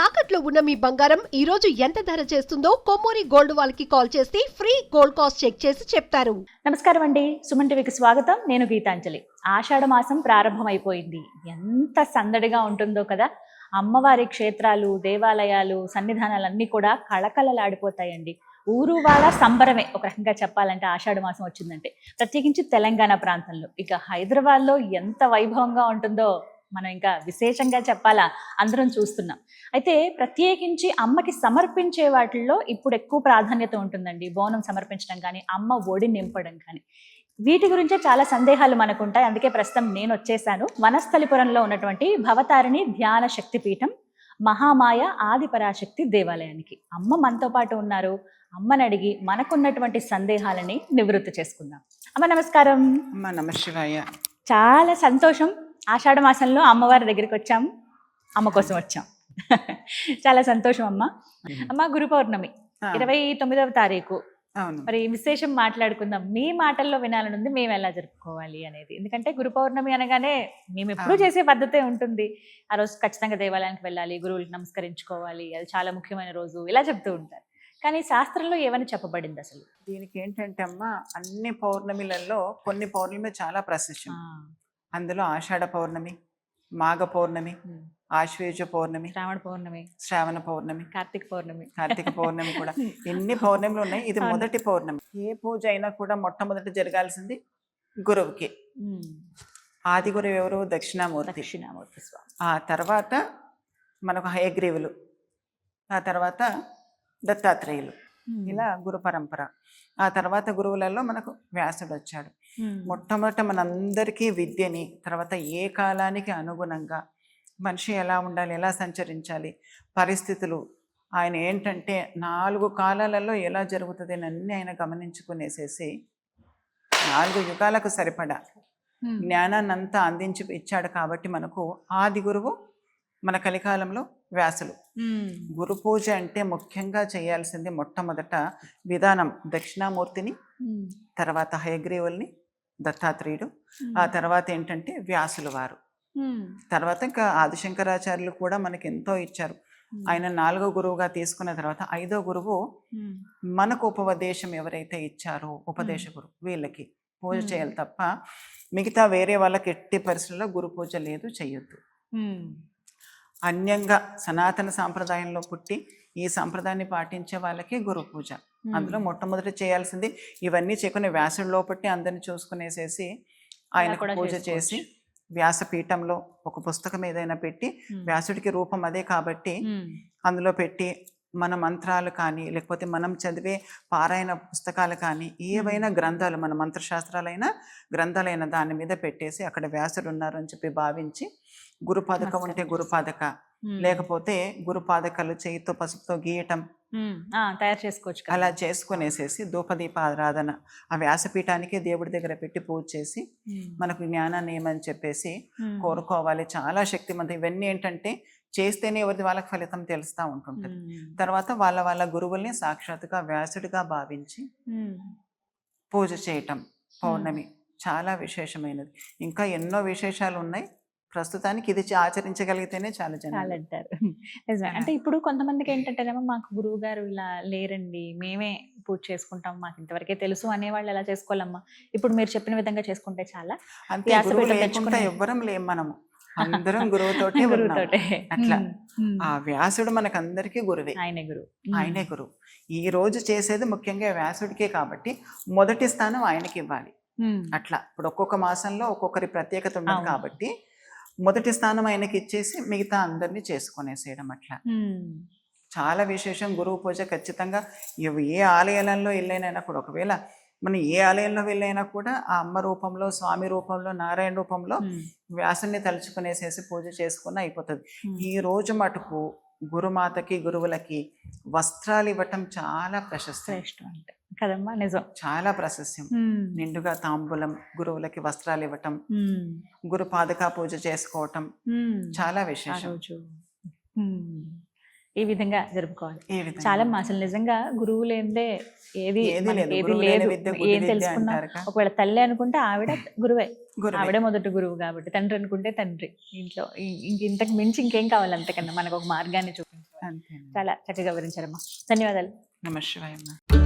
తాకట్లో ఉన్న మీ బంగారం ఈ రోజు ఎంత ధర చేస్తుందో కొమ్మూరి గోల్డ్ వాళ్ళకి కాల్ చేస్తే ఫ్రీ గోల్డ్ కాస్ట్ చెక్ చేసి చెప్తారు. నమస్కారం అండి, సుమన్ టీవీకి స్వాగతం. నేను గీతాంజలి. ఆషాఢ మాసం ప్రారంభమైపోయింది. ఎంత సందడిగా ఉంటుందో కదా. అమ్మవారి క్షేత్రాలు, దేవాలయాలు, సన్నిధానాలన్నీ కూడా కళకళలాడిపోతాయండి. ఊరు వాళ్ళ సంబరమే ఒక రకంగా చెప్పాలంటే ఆషాఢ మాసం వచ్చిందంటే. ప్రత్యేకించి తెలంగాణ ప్రాంతంలో, ఇక హైదరాబాద్లో ఎంత వైభవంగా ఉంటుందో మనం ఇంకా విశేషంగా చెప్పాలా, అందరం చూస్తున్నాం. అయితే ప్రత్యేకించి అమ్మకి సమర్పించే వాటిల్లో ఇప్పుడు ఎక్కువ ప్రాధాన్యత ఉంటుందండి. బోనం సమర్పించడం కానీ, అమ్మ ఒడి నింపడం కానీ, వీటి గురించే చాలా సందేహాలు మనకు ఉంటాయి. అందుకే ప్రస్తుతం నేను వచ్చేసాను వనస్థలిపురంలో ఉన్నటువంటి భవతారిణి ధ్యాన శక్తిపీఠం మహామాయ ఆదిపరాశక్తి దేవాలయానికి. అమ్మ మనతో పాటు ఉన్నారు. అమ్మని అడిగి మనకున్నటువంటి సందేహాలని నివృత్తి చేసుకుందాం. అమ్మ నమస్కారం. అమ్మ నమ శివాయ. చాలా సంతోషం. ఆషాఢ మాసంలో అమ్మవారి దగ్గరికి వచ్చాం, అమ్మ కోసం వచ్చాం. చాలా సంతోషం అమ్మ. అమ్మ గురు పౌర్ణమి 29వ తారీఖు. అవును. మరి విశేషం మాట్లాడుకుందాం. మీ మాటల్లో వినాలనుంది, మేము ఎలా జరుపుకోవాలి అనేది. ఎందుకంటే గురు పౌర్ణమి అనగానే మేము ఎప్పుడూ చేసే పద్ధతే ఉంటుంది. ఆ రోజు ఖచ్చితంగా దేవాలయానికి వెళ్ళాలి, గురువులకు నమస్కరించుకోవాలి, అది చాలా ముఖ్యమైన రోజు, ఇలా చెప్తూ ఉంటారు. కానీ శాస్త్రంలో ఏమని చెప్పబడింది అసలు? దీనికి ఏంటంటే అమ్మ, అన్ని పౌర్ణమిలలో కొన్ని పౌర్ణమి చాలా ప్రసిద్ధం. అందులో ఆషాఢ పౌర్ణమి, మాఘ పౌర్ణమి, ఆశ్వేజ పౌర్ణమి, శ్రావణ పౌర్ణమి, కార్తీక పౌర్ణమి కూడా ఎన్ని పౌర్ణమిలు ఉన్నాయి. ఇది మొదటి పౌర్ణమి. ఏ పూజ అయినా కూడా మొట్టమొదటి జరగాల్సింది గురువుకి. ఆది గురువు ఎవరు? దక్షిణామూర్తి. ఆ తర్వాత మనకు హయగ్రీవులు, ఆ తర్వాత దత్తాత్రేయులు, ఇలా గురు పరంపర. ఆ తర్వాత గురువులలో మనకు వ్యాసుడు వచ్చాడు. మొట్టమొదట మనందరికీ విద్యని, తర్వాత ఏ కాలానికి అనుగుణంగా మనిషి ఎలా ఉండాలి, ఎలా సంచరించాలి, పరిస్థితులు, ఆయన ఏంటంటే 4 కాలాలలో ఎలా జరుగుతుంది అని అన్నీ ఆయన గమనించుకునేసేసి 4 యుగాలకు సరిపడా జ్ఞానాన్ని అంతా అందించి ఇచ్చాడు. కాబట్టి మనకు ఆది గురువు మన కలికాలంలో వ్యాసులు. గురు పూజ అంటే ముఖ్యంగా చేయాల్సింది మొట్టమొదట విధానం దక్షిణామూర్తిని, తర్వాత హయగ్రీవుల్ని, దత్తాత్రేయుడు, ఆ తర్వాత ఏంటంటే వ్యాసులు వారు. తర్వాత ఇంకా ఆదిశంకరాచార్యులు కూడా మనకి ఎంతో ఇచ్చారు. ఆయన 4వ గురువుగా తీసుకున్న తర్వాత 5వ గురువు మనకు ఉపదేశం ఎవరైతే ఇచ్చారో ఉపదేశ గురువు, వీళ్ళకి పూజ చేయాలి తప్ప మిగతా వేరే వాళ్ళకి ఎట్టి పరిస్థితుల్లో గురు పూజ లేదు, చెయ్యొద్దు. అన్యంగా సనాతన సాంప్రదాయంలో పుట్టి ఈ సాంప్రదాయాన్ని పాటించే వాళ్ళకి గురు పూజ. అందులో మొట్టమొదటి చేయాల్సింది ఇవన్నీ చేయకుని వ్యాసుడి లోపట్టి అందరిని చూసుకునేసేసి ఆయనకు పూజ చేసి వ్యాసపీఠంలో ఒక పుస్తకం ఏదైనా పెట్టి, వ్యాసుడికి రూపం అదే కాబట్టి అందులో పెట్టి మన మంత్రాలు కానీ, లేకపోతే మనం చదివే పారాయణ పుస్తకాలు కానీ, ఏవైనా గ్రంథాలు, మన మంత్రశాస్త్రాలైనా గ్రంథాలైన దాని మీద పెట్టేసి అక్కడ వ్యాసుడు ఉన్నారు అని చెప్పి భావించి, గురుపాదకం ఉంటే గురుపాదక, లేకపోతే గురుపాదకలు చేయితో పసుపుతో గీయటం తయారు చేసుకోవచ్చు. అలా చేసుకునేసేసి ధూపదీప ఆరాధన ఆ వ్యాసపీఠానికి దేవుడి దగ్గర పెట్టి పూజ చేసి మనకు జ్ఞానాన్ని ఏమని చెప్పేసి కోరుకోవాలి. చాలా శక్తిమంతం. ఇవన్నీ ఏంటంటే చేస్తేనే ఎవరిది వాళ్ళకి ఫలితం తెలుస్తూ ఉంటుంటుంది. తర్వాత వాళ్ళ గురువుల్ని సాక్షాత్తుగా వ్యాసుడిగా భావించి పూజ చేయటం పౌర్ణమి చాలా విశేషమైనది. ఇంకా ఎన్నో విశేషాలు ఉన్నాయి. ప్రస్తుతానికి ఇది ఆచరించగలిగితేనే చాలా జనాలు అంటారు. అంటే ఇప్పుడు కొంతమందికి ఏంటంటేనేమో, మాకు గురువు గారు ఇలా లేరండి, మేమే పూజ చేసుకుంటాం, మాకు ఇంతవరకే తెలుసు అనేవాళ్ళు ఎలా చేసుకోవాలమ్మా? ఇప్పుడు మీరు చెప్పిన విధంగా చేసుకుంటే చాలా. అంతే, ఎవ్వరం లేం, మనము అందరం గురువుతోటే అట్లా. ఆ వ్యాసుడు మనకందరికీ గురువే, ఆయనే గురువు. ఈ రోజు చేసేది ముఖ్యంగా వ్యాసుడికే కాబట్టి మొదటి స్థానం ఆయనకి ఇవ్వాలి. అట్లా ఇప్పుడు ఒక్కొక్క మాసంలో ఒక్కొక్కరి ప్రత్యేకత ఉండదు కాబట్టి మొదటి స్థానం ఆయనకి ఇచ్చేసి మిగతా అందరినీ చేసుకునేసేయడం. అట్లా చాలా విశేషం గురువు పూజ. ఖచ్చితంగా ఏ ఆలయాలలో వెళ్ళైనా కూడా, ఒకవేళ మనం ఏ ఆలయంలో వెళ్ళైనా కూడా ఆ అమ్మ రూపంలో, స్వామి రూపంలో, నారాయణ రూపంలో వ్యాసుని తలుచుకునేసేసి పూజ చేసుకున్న అయిపోతుంది. ఈ రోజు మటుకు గురుమాతకి, గురువులకి వస్త్రాలు ఇవ్వటం చాలా ప్రశస్తం కదమ్మా, నిజం, చాలా ప్రశస్యం. నిండుగా తాంబూలం, గురువులకి వస్త్రాలు ఇవ్వటం, గురు పాదకా పూజ చేసుకోవటం చాలా విశేషం. ఈ విధంగా జరుపుకోవాలి. చాలా అసలు నిజంగా గురువు లేదే ఏది లేదు, ఏం తెలుసుకున్నా. ఒకవేళ తల్లి అనుకుంటే ఆవిడ గురువే, ఆవిడే మొదటి గురువు కాబట్టి. తండ్రి అనుకుంటే తండ్రి. ఇంట్లో ఇంతకు మించి ఇంకేం కావాలి అంతకన్నా మనకు ఒక మార్గాన్ని చూపించాలి. అంతే. చాలా చక్కగా వివరించారమ్మా. ధన్యవాదాలు. నమః శివాయ అమ్మ.